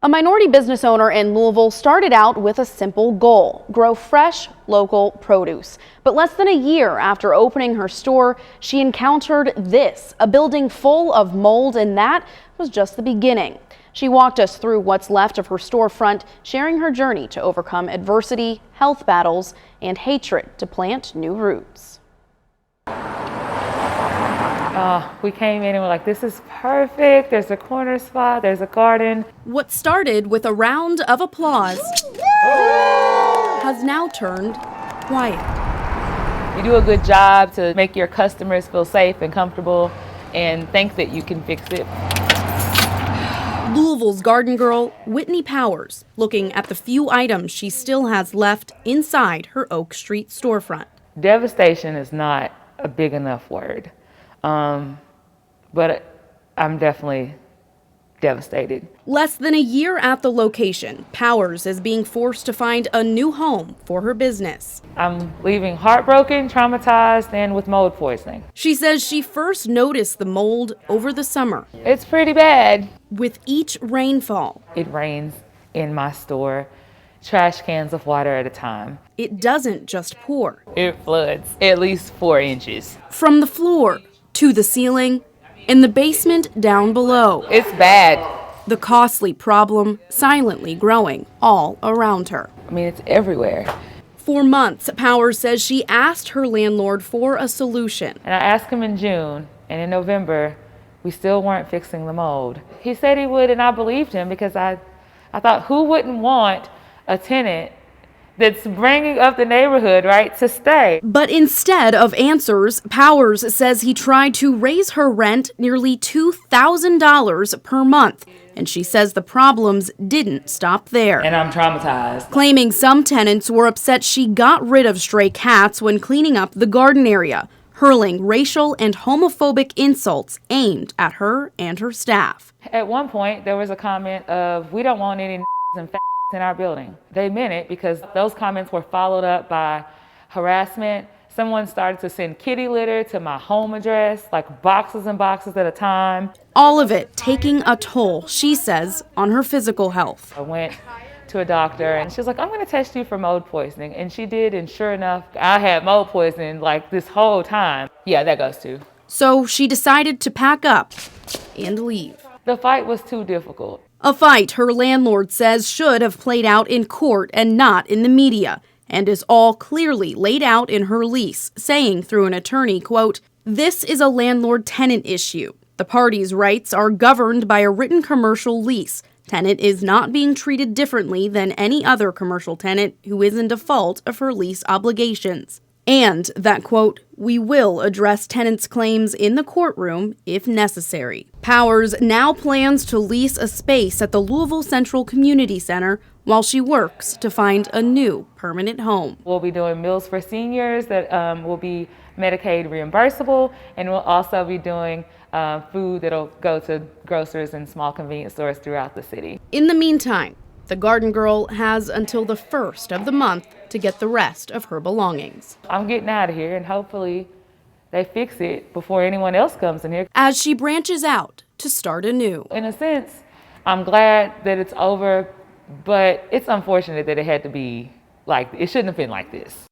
A minority business owner in Louisville started out with a simple goal: grow fresh, local produce. But less than a year after opening her store, she encountered this, a building full of mold, and that was just the beginning. She walked us through what's left of her storefront, sharing her journey to overcome adversity, health battles, and hatred to plant new roots. We came in and we're like, this is perfect. There's a corner spot, there's a garden. What started with a round of applause has now turned quiet. You do a good job to make your customers feel safe and comfortable and think that you can fix it. Louisville's garden girl, Whitney Powers, looking at the few items she still has left inside her Oak Street storefront. Devastation is not a big enough word. But I'm definitely devastated. Less than a year at the location, Powers is being forced to find a new home for her business. I'm leaving heartbroken, traumatized, and with mold poisoning. She says she first noticed the mold over the summer. It's pretty bad. With each rainfall, it rains in my store, trash cans of water at a time. It doesn't just pour. It floods at least 4 inches. From the floor to the ceiling, and the basement down below. It's bad. The costly problem silently growing all around her. I mean, it's everywhere. For months, Powers says she asked her landlord for a solution. And I asked him in June, and in November, we still weren't fixing the mold. He said he would, and I believed him because I thought, who wouldn't want a tenant that's bringing up the neighborhood, right, to stay? But instead of answers, Powers says he tried to raise her rent nearly $2,000 per month. And she says the problems didn't stop there. And I'm traumatized. Claiming some tenants were upset she got rid of stray cats when cleaning up the garden area, hurling racial and homophobic insults aimed at her and her staff. At one point, there was a comment of, we don't want any and in our building. They meant it because those comments were followed up by harassment. Someone started to send kitty litter to my home address, like boxes and boxes at a time. All of it taking a toll, she says, on her physical health. I went to a doctor and she was like, I'm going to test you for mold poisoning. And she did, and sure enough, I had mold poisoning like this whole time. Yeah, that goes too. So she decided to pack up and leave. The fight was too difficult. A fight her landlord says should have played out in court and not in the media, and is all clearly laid out in her lease, saying through an attorney, quote, "This is a landlord-tenant issue. The parties' rights are governed by a written commercial lease. Tenant is not being treated differently than any other commercial tenant who is in default of her lease obligations." And that, quote, "We will address tenants' claims in the courtroom if necessary." Powers now plans to lease a space at the Louisville Central Community Center while she works to find a new permanent home. We'll be doing meals for seniors that will be Medicaid reimbursable, and we'll also be doing food that'll go to grocers and small convenience stores throughout the city. In the meantime, the garden girl has until the 1st of the month to get the rest of her belongings. I'm getting out of here, and hopefully they fix it before anyone else comes in here. As she branches out to start anew. In a sense, I'm glad that it's over, but it's unfortunate that it had to be like, it shouldn't have been like this.